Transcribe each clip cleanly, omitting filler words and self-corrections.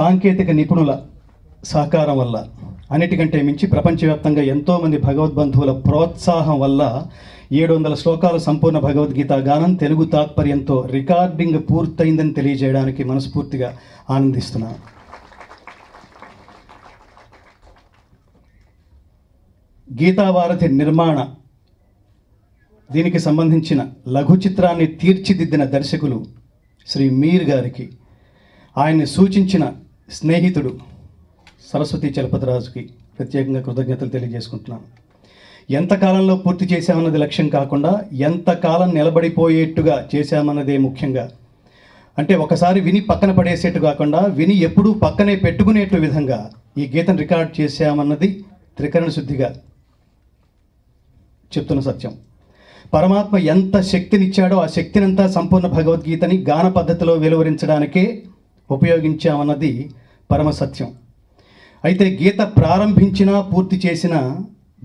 సాంకేతిక నిపుణుల సహకారం వల్ల, అన్నిటికంటే మించి ప్రపంచవ్యాప్తంగా ఎంతోమంది భగవద్బంధువుల ప్రోత్సాహం వల్ల 700 శ్లోకాల సంపూర్ణ భగవద్గీత గానం తెలుగు తాత్పర్యంతో రికార్డింగ్ పూర్తయిందని తెలియజేయడానికి మనస్ఫూర్తిగా ఆనందిస్తున్నాను. గీతావారధి నిర్మాణ దీనికి సంబంధించిన లఘు చిత్రాన్ని తీర్చిదిద్దిన దర్శకులు శ్రీ మీర్ గారికి, ఆయన్ని సూచించిన స్నేహితుడు సరస్వతి చలపతిరాజుకి ప్రత్యేకంగా కృతజ్ఞతలు తెలియజేసుకుంటున్నాను. ఎంతకాలంలో పూర్తి చేశామన్నది లక్ష్యం కాకుండా ఎంతకాలం నిలబడిపోయేట్టుగా చేశామన్నదే ముఖ్యంగా. అంటే ఒకసారి విని పక్కన పడేసేట్టు కాకుండా విని ఎప్పుడూ పక్కనే పెట్టుకునేట్టు విధంగా ఈ గీతను రికార్డ్ చేశామన్నది త్రికరణ శుద్ధిగా చెప్తున్న సత్యం. పరమాత్మ ఎంత శక్తినిచ్చాడో ఆ శక్తినంతా సంపూర్ణ భగవద్గీతని గాన పద్ధతిలో వెలువరించడానికే ఉపయోగించామన్నది పరమ సత్యం. అయితే గీత ప్రారంభించినా పూర్తి చేసినా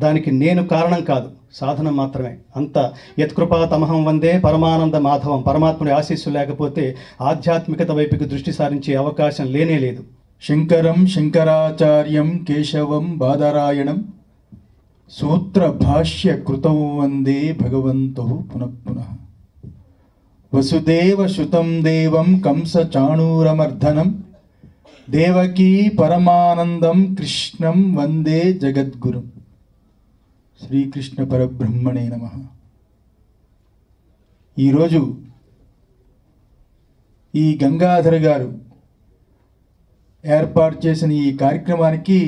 దానికి నేను కారణం కాదు, సాధనం మాత్రమే. అంత యత్కృపా తమహం వందే పరమానంద మాధవం. పరమాత్ముడి ఆశీస్సు లేకపోతే ఆధ్యాత్మికత వైపుకి దృష్టి సారించే అవకాశం లేనే లేదు. శంకరం శంకరాచార్యం కేశవం బాదరాయణం సూత్ర భాష్య కృతం వందే భగవంతో పునః పునః. వసుదేవ సుతం దేవం కంస చాణూరమర్ధనం దేవకీ పరమానందం కృష్ణం వందే జగద్గురుం. శ్రీకృష్ణ పరబ్రహ్మణే నమః. ఈరోజు ఈ గంగాధర్ గారు ఏర్పాటు చేసిన ఈ కార్యక్రమానికి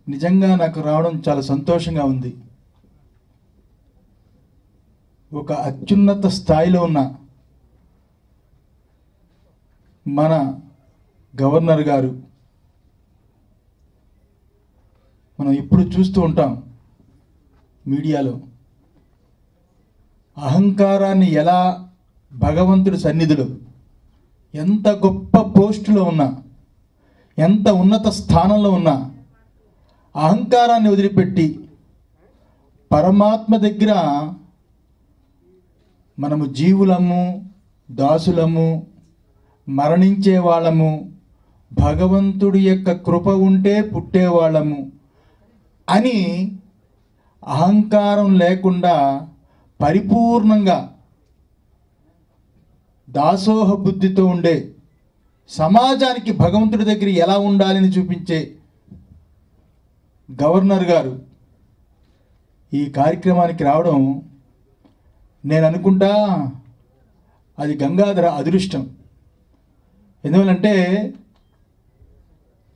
నిజంగా నాకు రావడం చాలా సంతోషంగా ఉంది. ఒక అత్యున్నత స్థాయిలో ఉన్న మన గవర్నర్ గారు, మనం ఇప్పుడు చూస్తూ ఉంటాం మీడియాలో, అహంకారాన్ని ఎలా భగవంతుడి సన్నిధిలో ఎంత గొప్ప పోస్టులో ఉన్నా, ఎంత ఉన్నత స్థానంలో ఉన్నా అహంకారాన్ని వదిలిపెట్టి పరమాత్మ దగ్గర మనము జీవులము, దాసులము, మరణించే వాళ్ళము, భగవంతుడి యొక్క కృప ఉంటే పుట్టేవాళ్ళము అని అహంకారం లేకుండా పరిపూర్ణంగా దాసోహ బుద్ధితో ఉండే సమాజానికి భగవంతుడి దగ్గర ఎలా ఉండాలని చూపించే గవర్నర్ గారు ఈ కార్యక్రమానికి రావడం, నేను అనుకుంటా అది గంగాధర అదృష్టం. ఎందువల్లంటే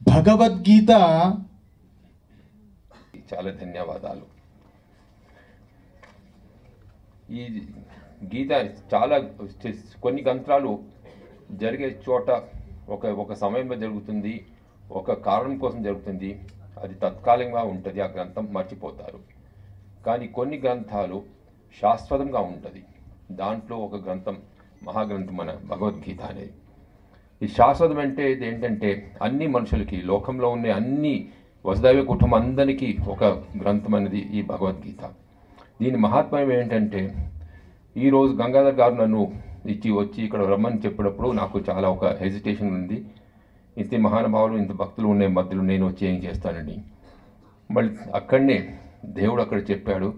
భగవద్గీత. చాలా ధన్యవాదాలు. ఈ గీత చాలా కొన్ని గంత్రాలు జరిగే చోట ఒక సమయంలో జరుగుతుంది, ఒక కారణం కోసం జరుగుతుంది, అది తత్కాలికంగా ఉంటుంది, ఆ గ్రంథం మర్చిపోతారు. కానీ కొన్ని గ్రంథాలు శాశ్వతంగా ఉంటుంది. దాంట్లో ఒక గ్రంథం మహాగ్రంథం మన భగవద్గీత అనేది. ఈ శాశ్వతం అంటే ఇది ఏంటంటే అన్ని మనుషులకి, లోకంలో ఉన్న అన్ని వసుదైవ కుటుంబం అందరికీ ఒక గ్రంథం అనేది ఈ భగవద్గీత. దీని మహాత్మ్యం ఏంటంటే, ఈరోజు గంగాధర్ గారు నన్ను వచ్చి ఇక్కడ రమ్మని చెప్పినప్పుడు నాకు చాలా ఒక హెజిటేషన్ ఉంది. ఇంత మహానుభావులు, ఇంత భక్తులు ఉండే మధ్యలో నేను వచ్చి ఏం చేస్తానండి. మళ్ళీ అక్కడనే దేవుడు అక్కడ చెప్పాడు,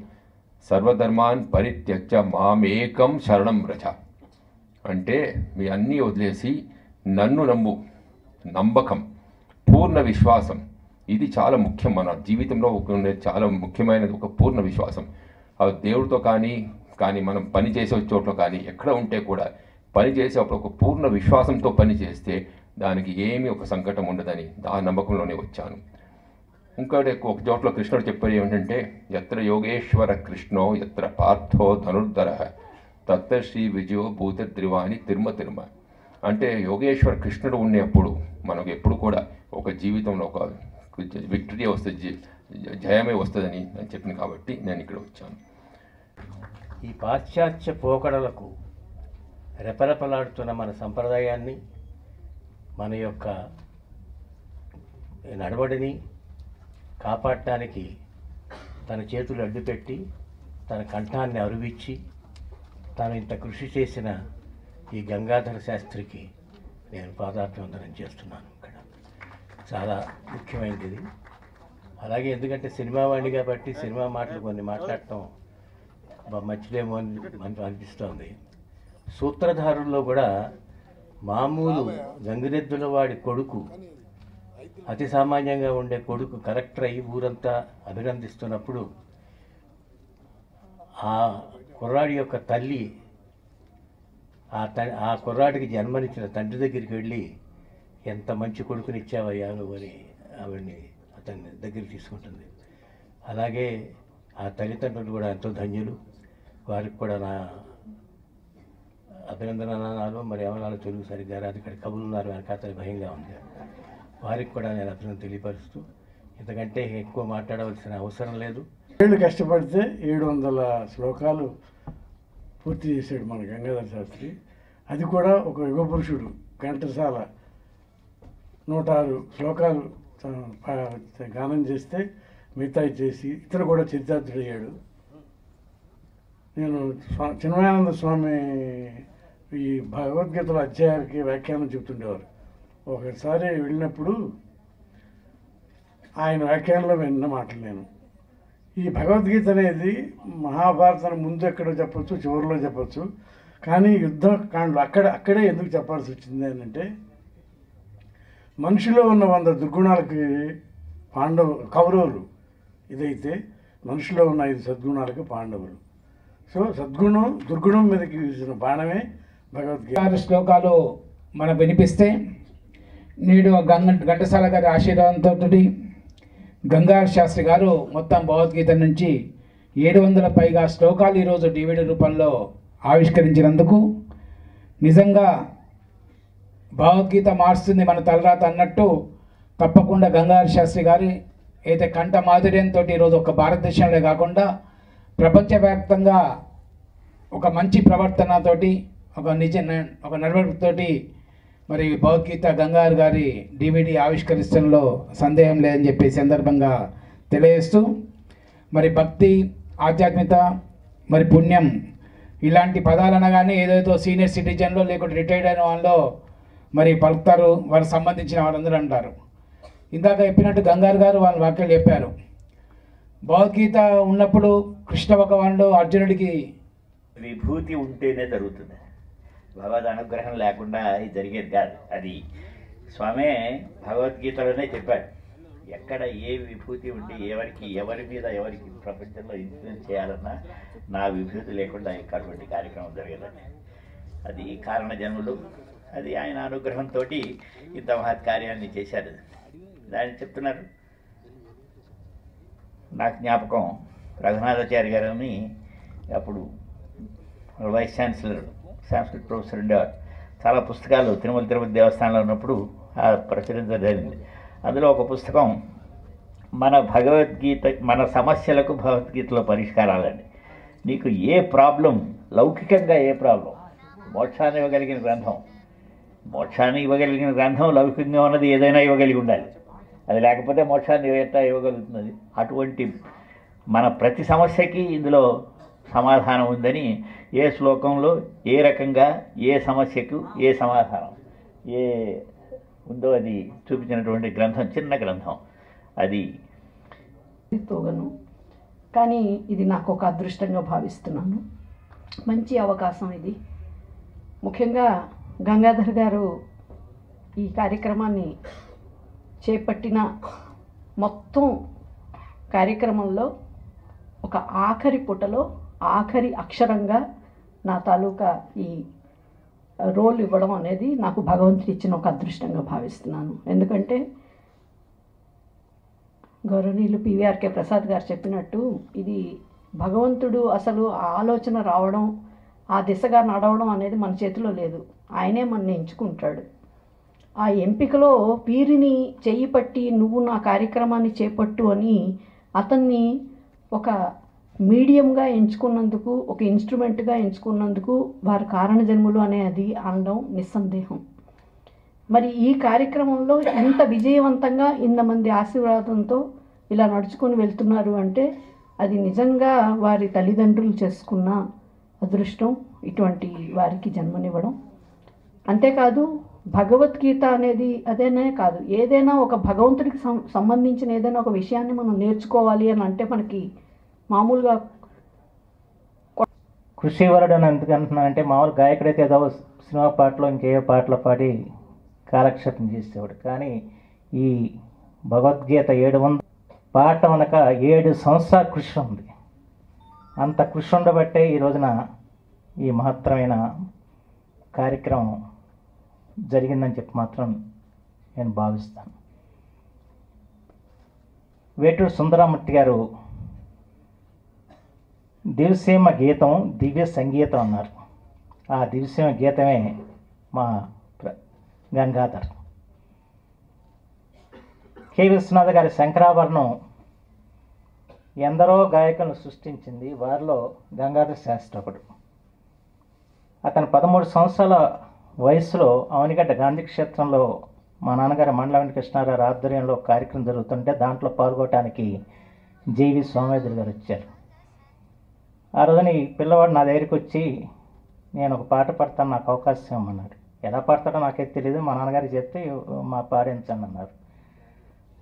సర్వధర్మాన్ పరిత్యజ్య మామేకం శరణం వ్రజ. అంటే మీ అన్నీ వదిలేసి నన్ను నమ్ము. నమ్మకం, పూర్ణ విశ్వాసం, ఇది చాలా ముఖ్యం. మన జీవితంలో ఉండే చాలా ముఖ్యమైనది ఒక పూర్ణ విశ్వాసం. అది దేవుడితో కానీ మనం పని చేసే చోట్ల కానీ ఎక్కడ ఉంటే కూడా పని చేసేటప్పుడు ఒక పూర్ణ విశ్వాసంతో పని చేస్తే దానికి ఏమీ ఒక సంకటం ఉండదని ఆ నమ్మకంలోనే వచ్చాను. ఇంకోటి ఒక చోట్ల కృష్ణుడు చెప్పేది ఏమిటంటే, ఎత్ర యోగేశ్వర కృష్ణో ఎత్ర పార్థో ధనుర్ధర తత్ర శ్రీ విజయో భూత త్రివాణి తిరుమ తిరుమ. అంటే యోగేశ్వర కృష్ణుడు ఉన్నప్పుడు మనకు ఎప్పుడు కూడా ఒక జీవితంలో ఒక విక్టరీ వస్తుంది, జయమే వస్తుందని నేను చెప్పిన కాబట్టి నేను ఇక్కడ వచ్చాను. ఈ పాశ్చాత్య పోకడలకు రెపరెపలాడుతున్న మన సంప్రదాయాన్ని, మన యొక్క నడవడిని కాపాడటానికి తన చేతులు అడ్డుపెట్టి తన కంఠాన్ని అరువిచ్చి తాను ఇంత కృషి చేసిన ఈ గంగాధర శాస్త్రికి నేను పాదాభివందనం చేస్తున్నాను. ఇక్కడ చాలా ముఖ్యమైనది. అలాగే ఎందుకంటే సినిమా వాడిని కాబట్టి సినిమా మాటలు కొన్ని మాట్లాడటం మంచిదేమో అని మనకు అనిపిస్తోంది. సూత్రధారుల్లో కూడా మామూలు గంగిరెద్దుల వాడి కొడుకు, అతి సామాన్యంగా ఉండే కొడుకు కలెక్టర్ అయ్యి ఊరంతా అభినందిస్తున్నప్పుడు ఆ కుర్రాడి యొక్క తల్లి ఆ కుర్రాడికి జన్మనిచ్చిన తండ్రి దగ్గరికి వెళ్ళి ఎంత మంచి కొడుకుని ఇచ్చావయ్యా నువ్వు అని ఆవిడ్ని అతన్ని దగ్గరికి తీసుకుంటుంది. అలాగే ఆ తల్లిదండ్రులు కూడా ఎంతో ధన్యులు. వారికి కూడా నా అభినందనలు, మరి ఏమన్నాలో తెలుగు సరిగ్గా రాదు, ఇక్కడ కబులున్నారు వెనకాతని భయంగా ఉంది. వారికి కూడా నేను అభినందన తెలియపరుస్తూ ఇంతకంటే ఎక్కువ మాట్లాడవలసిన అవసరం లేదు. ఏళ్ళు కష్టపడితే 700 శ్లోకాలు పూర్తి చేశాడు మన గంగాధర శాస్త్రి. అది కూడా ఒక యుగ పురుషుడు. ఘంటసాల 106 శ్లోకాలు గానం చేస్తే మిగతాయి చేసి ఇతను కూడా చరితార్థుడయ్యాడు. నేను చిన్మయానంద స్వామి ఈ భగవద్గీతల అధ్యాయానికి వ్యాఖ్యానం చెప్తుండేవారు. ఒకసారి వెళ్ళినప్పుడు ఆయన వ్యాఖ్యానంలో విన్న మాటలు నేను, ఈ భగవద్గీత అనేది మహాభారతం ముందు ఎక్కడో చెప్పచ్చు, చివరిలో చెప్పచ్చు, కానీ యుద్ధకాండలు అక్కడే ఎందుకు చెప్పాల్సి వచ్చింది అని అంటే, మనిషిలో ఉన్న 100 దుర్గుణాలకి కౌరవులు ఇదైతే, మనిషిలో ఉన్న 5 సద్గుణాలకి పాండవులు. సో దుర్గుణం మీదకి వేసిన బాణమే భగవద్గీత. 6 శ్లోకాలు మనం వినిపిస్తే నేడు ఘంటసాల గారి ఆశీర్వాదంతో గంగాధర శాస్త్రి గారు మొత్తం భగవద్గీత నుంచి 700 పైగా శ్లోకాలు ఈరోజు DVD రూపంలో ఆవిష్కరించినందుకు నిజంగా భగవద్గీత మారుస్తుంది మన తలరాత అన్నట్టు తప్పకుండా గంగాధర శాస్త్రి గారి అయితే కంఠ మాధుర్యంతో ఈరోజు ఒక భారతదేశంలో కాకుండా ప్రపంచవ్యాప్తంగా ఒక మంచి ప్రవర్తనతోటి ఒక నడవడితోటి మరి భగవద్గీత గంగాధర్ గారి DVD ఆవిష్కరించడంలో సందేహం లేదని చెప్పి సందర్భంగా తెలియజేస్తూ, మరి భక్తి, ఆధ్యాత్మికత, మరి పుణ్యం ఇలాంటి పదాలు అనగానే ఏదైతే సీనియర్ సిటిజన్లో లేకుంటే రిటైర్డ్ అయిన వాళ్ళలో మరి పలుకుతారు, వారికి సంబంధించిన వారందరూ అంటారు. ఇందాక చెప్పినట్టు గంగాధర్ గారు వాళ్ళ వాక్యాలు చెప్పారు. భగవద్గీత ఉన్నప్పుడు కృష్ణ భగవానుడు అర్జునుడికి విభూతి ఉంటేనే జరుగుతుంది, భగవద్ అనుగ్రహం లేకుండా ఇది జరిగేది కాదు. అది స్వామి భగవద్గీతలోనే చెప్పాడు. ఎక్కడ ఏ విభూతి ఉండి ఎవరి మీద ఎవరికి ప్రపంచంలో ఇన్ఫ్లుయెన్స్ చేయాలన్నా నా విభూతి లేకుండా అటువంటి కార్యక్రమం జరగదండి. అది కారణ జన్ములు, అది ఆయన అనుగ్రహంతో ఇంత మహత్ కార్యాన్ని చేశారు. దాన్ని చెప్తున్నారు. నాకు జ్ఞాపకం, రఘునాథాచార్య గారిని అప్పుడు వైస్ ఛాన్సలర్, సంస్కృత ప్రొఫెసర్ ఉండేవారు. చాలా పుస్తకాలు తిరుపతి దేవస్థానంలో ఉన్నప్పుడు ప్రచురించడం జరిగింది. అందులో ఒక పుస్తకం మన భగవద్గీత, మన సమస్యలకు భగవద్గీతలో పరిష్కారాలండి. నీకు ఏ ప్రాబ్లం, లౌకికంగా ఏ ప్రాబ్లం, మోక్షాన్ని ఇవ్వగలిగిన గ్రంథం లౌకికంగా ఉన్నది ఏదైనా ఇవ్వగలిగి ఉండాలి. అది లేకపోతే మోక్షాన్ని ఎట్లా ఇవ్వగలుగుతున్నది? అటువంటి మన ప్రతి సమస్యకి ఇందులో సమాధానం ఉందని ఏ శ్లోకంలో ఏ రకంగా ఏ సమస్యకు ఏ సమాధానం ఏ ఉందో అది చూపించినటువంటి గ్రంథం, చిన్న గ్రంథం అది. తోగను, కానీ ఇది నాకు ఒక అదృష్టంగా భావిస్తున్నాను. మంచి అవకాశం ఇది. ముఖ్యంగా గంగాధర్ గారు ఈ కార్యక్రమాన్ని చేపట్టిన మొత్తం కార్యక్రమంలో ఒక ఆఖరి పుటలో ఆఖరి అక్షరంగా నా తాలూకా ఈ రోల్ ఇవ్వడం అనేది నాకు భగవంతుడు ఇచ్చిన ఒక అదృష్టంగా భావిస్తున్నాను. ఎందుకంటే గౌరవనీయులు పివిఆర్కే ప్రసాద్ గారు చెప్పినట్టు ఇది భగవంతుడు అసలు ఆలోచన రావడం, ఆ దిశగా నడవడం అనేది మన చేతిలో లేదు. ఆయనే మనని ఎంచుకుంటాడు. ఆ ఎంపికలో వీరిని చెయ్యి పట్టి నువ్వు నా కార్యక్రమాన్ని చేపట్టు అని అతన్ని ఒక మీడియంగా ఎంచుకున్నందుకు, ఒక ఇన్స్ట్రుమెంట్గా ఎంచుకున్నందుకు వారి కారణజన్ములు అనేది అనడం నిస్సందేహం. మరి ఈ కార్యక్రమంలో ఇంత విజయవంతంగా ఇంతమంది ఆశీర్వాదంతో ఇలా నడుచుకొని వెళ్తున్నారు అంటే అది నిజంగా వారి తల్లిదండ్రులు చేసుకున్న అదృష్టం, ఇటువంటి వారికి జన్మనివ్వడం. అంతేకాదు భగవద్గీత అనేది అదేనే కాదు, ఏదైనా ఒక భగవంతుడికి సంబంధించిన ఏదైనా ఒక విషయాన్ని మనం నేర్చుకోవాలి అని అంటే మనకి మామూలుగా కృషివరుడు అని ఎందుకు అంటున్నానంటే, మామూలు గాయకుడైతే ఏదో సినిమా పాటలో ఇంకేవో పాటలు పాడి కాలక్షేపం చేసేవాడు. కానీ ఈ భగవద్గీత 700 పాట అనక 7 సంవత్సరాల కృషి ఉంది. అంత కృషి ఉండబట్టే ఈ రోజున ఈ మహత్తరమైన కార్యక్రమం జరిగిందని చెప్పి మాత్రం నేను భావిస్తాను. వేటూరు సుందరమూర్తి గారు దివ్యసీమ గీతం దివ్య సంగీతం అన్నారు. ఆ దివ్యసీమ గీతమే మా గంగాధర్. కె విశ్వనాథ్ గారి శంకరాభరణం ఎందరో గాయకులను సృష్టించింది. వారిలో గంగాధర్ శాస్త్రి ఒకడు. అతను 13 సంవత్సరాల వయసులో అవనిగడ్డ గాంధీ క్షేత్రంలో మా నాన్నగారు మండల వెంకటకృష్ణారావు ఆధ్వర్యంలో కార్యక్రమం జరుగుతుంటే దాంట్లో పాల్గొనడానికి జేవి సోమేశ్వర గారు వచ్చారు. ఆ రోజున ఈ పిల్లవాడు నా దగ్గరికి వచ్చి, నేను ఒక పాట పాడతాను, నాకు అవకాశం ఇవ్వమన్నాడు. ఎలా పాడతాడో నాకైతే తెలియదు, మా నాన్నగారికి చెప్తే మా పాడించండి అన్నారు.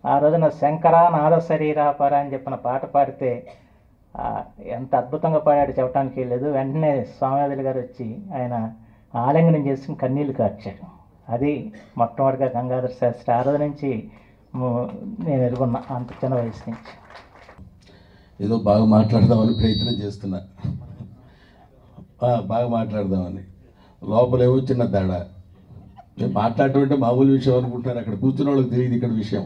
ఆ రోజున శంకర నాద శరీరాపర అని చెప్పిన పాట పాడితే ఎంత అద్భుతంగా పాడాడు చెప్పడానికి లేదు. వెంటనే స్వామివాదులు గారు వచ్చి ఆయన ఆలింగనం చేసుకుని కన్నీళ్లు కార్చాడు. అది మొట్టమొదటిగా గంగాధర్ శాస్త్రి. ఆ రోజు నుంచి నేను ఎరుగున్నా, అంత చిన్న వయసు నుంచి. ఏదో బాగా మాట్లాడదామని ప్రయత్నం చేస్తున్నా, బాగా మాట్లాడదామని. లోపలేమో చిన్న తేడా. నేను మాట్లాడటం అంటే మామూలు విషయం అనుకుంటున్నారు, అక్కడ కూర్చున్న వాళ్ళకి తెలియదు ఇక్కడ విషయం.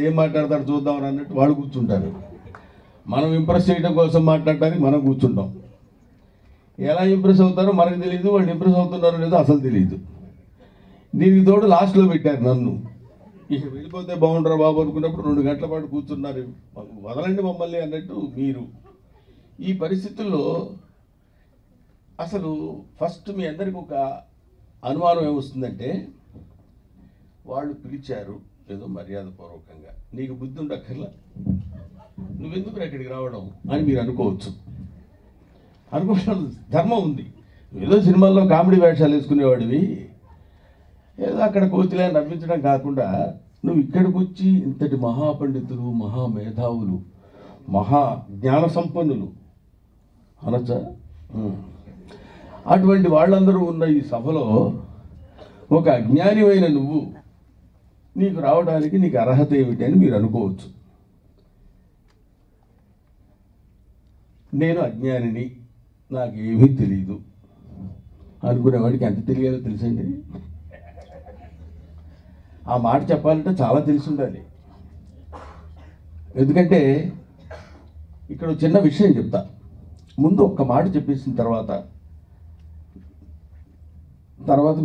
ఏం మాట్లాడతాడు చూద్దామని అన్నట్టు వాళ్ళు కూర్చుంటారు. మనం ఇంప్రెస్ చేయడం కోసం మాట్లాడటానికి మనం కూర్చుంటాం. ఎలా ఇంప్రెస్ అవుతారో మనకు తెలియదు, వాళ్ళు ఇంప్రెస్ అవుతున్నారో లేదో అసలు తెలియదు. దీనికి తోడు లాస్ట్లో పెట్టారు నన్ను. ఇక వెళ్ళిపోతే బాగుండరా బాబు అనుకున్నప్పుడు 2 గంటల పాటు కూర్చున్నారు. వదలండి మమ్మల్ని అన్నట్టు మీరు. ఈ పరిస్థితుల్లో అసలు ఫస్ట్ మీ అందరికి ఒక అనుమానం ఏమొస్తుందంటే, వాళ్ళు పిలిచారు ఏదో మర్యాదపూర్వకంగా, నీకు బుద్ధి ఉండక్కర్లా, నువ్వెందుకు ఎక్కడికి రావడం అని మీరు అనుకోవచ్చు. అనుకోవడం ధర్మం ఉంది. ఏదో సినిమాల్లో కామెడీ వేషాలు వేసుకునేవాడివి, ఏదో అక్కడ కోతిలే నవ్వించడం కాకుండా నువ్వు ఇక్కడికి వచ్చి ఇంతటి మహాపండితులు, మహామేధావులు, మహా జ్ఞాన సంపన్నులు అనొచ్చా, అటువంటి వాళ్ళందరూ ఉన్న ఈ సభలో ఒక అజ్ఞానివైన నువ్వు, నీకు రావడానికి నీకు అర్హత ఏమిటి అని మీరు అనుకోవచ్చు. నేను అజ్ఞానిని, నాకేమీ తెలియదు అనుకునేవాడికి ఎంత తెలియాలో తెలుసండి. ఆ మాట చెప్పాలంటే చాలా తెలిసి ఉండాలి. ఎందుకంటే ఇక్కడ చిన్న విషయం చెప్తా. ముందు ఒక్క మాట చెప్పేసిన తర్వాత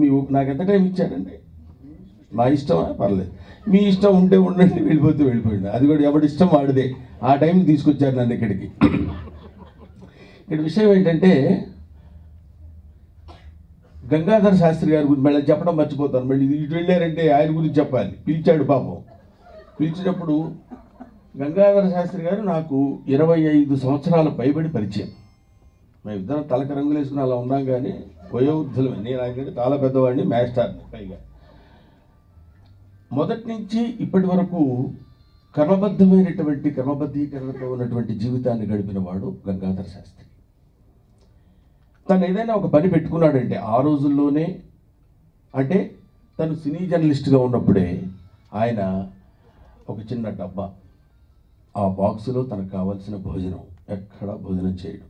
మీ నాకు ఎంత టైం ఇచ్చాడండి, మా ఇష్టమా పర్లేదు, మీ ఇష్టం ఉంటే ఉండండి, వెళ్ళిపోతే వెళ్ళిపోయింది. అది కూడా ఎవడి ఇష్టం వాడిదే. ఆ టైంకి తీసుకొచ్చారు నన్ను ఇక్కడికి. ఇక్కడ విషయం ఏంటంటే, గంగాధర్ శాస్త్రి గారి గురించి మళ్ళీ చెప్పడం మర్చిపోతాను. మళ్ళీ ఇటు వెళ్ళారంటే ఆయన గురించి చెప్పాలి. పిలిచాడు పాపం. పిలిచినప్పుడు గంగాధర శాస్త్రి గారు నాకు 25 సంవత్సరాల పైబడి పరిచయం. మేమిద్దరం తలక రంగులు వేసుకుని అలా ఉన్నాం, కానీ వయోవృద్ధులమే. నేను ఆయనకంటే చాలా పెద్దవాడిని, మాస్టర్ని పైగా. మొదటి నుంచి ఇప్పటి వరకు క్రమబద్ధీకరణతో ఉన్నటువంటి జీవితాన్ని గడిపిన వాడు గంగాధర శాస్త్రి. తను ఏదైనా ఒక పని పెట్టుకున్నాడంటే ఆ రోజుల్లోనే, అంటే తను సినీ జర్నలిస్ట్గా ఉన్నప్పుడే ఆయన ఒక చిన్న డబ్బా, ఆ బాక్సులో తనకు కావాల్సిన భోజనం, ఎక్కడా భోజనం చేయడం.